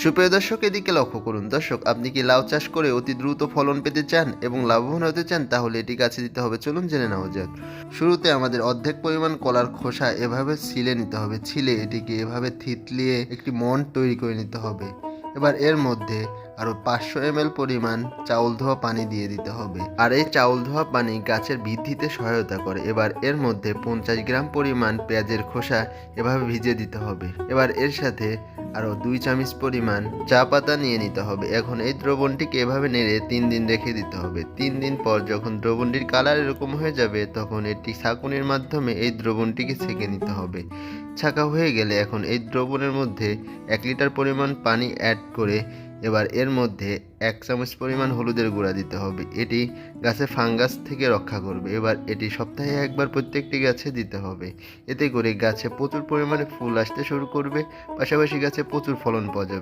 সুপ্রিয় দর্শক, এদিকে লক্ষ্য করুন। দর্শক, আপনি কি লাউ চাষ করে অতি দ্রুত ফলন পেতে চান এবং লাভবান হতে চান? তাহলে এটি গাছে দিতে হবে। চলুন জেনে নেওয়া যাক। শুরুতে আমাদের অর্ধেক পরিমাণ কলার খোসা এভাবে ছিলে নিতে হবে। ছিলে এটিকে এভাবে থিতলিয়ে একটি মন্ড তৈরি করে নিতে হবে। এবার এর মধ্যে আরও 500 ml পরিমাণ চাউল ধোয়া পানি দিয়ে দিতে হবে। আর এই চাউল ধোয়া পানি গাছের বৃদ্ধিতে সহায়তা করে। এবার এর মধ্যে 50 গ্রাম পরিমাণ পেঁয়াজের খোসা এভাবে ভিজিয়ে দিতে হবে। এবার এর সাথে আরও 2 চামচ পরিমাণ চা পাতা নিয়ে নিতে হবে। এখন এই দ্রবণটিকে এভাবে নেড়ে 3 দিন রেখে দিতে হবে। 3 দিন পর যখন দ্রবণটির কালার এরকম হয়ে যাবে, তখন এটি ছাঁকুনির মাধ্যমে এই দ্রবণটিকে ছেঁকে নিতে হবে। ছাঁকা হয়ে গেলে এখন এই দ্রবণের মধ্যে 1 লিটার পরিমাণ পানি অ্যাড করে এবার এর মধ্যে 1 চামচ পরিমাণ হলুদের গুঁড়া দিতে হবে। এটি গাছে ফাঙ্গাস থেকে রক্ষা করবে। এবার এটি সপ্তাহে একবার প্রত্যেকটি গাছে দিতে হবে। এতে করে গাছে প্রচুর পরিমাণে ফুল আসতে শুরু করবে, পাশাপাশি গাছে প্রচুর ফলন পাওয়া যাবে।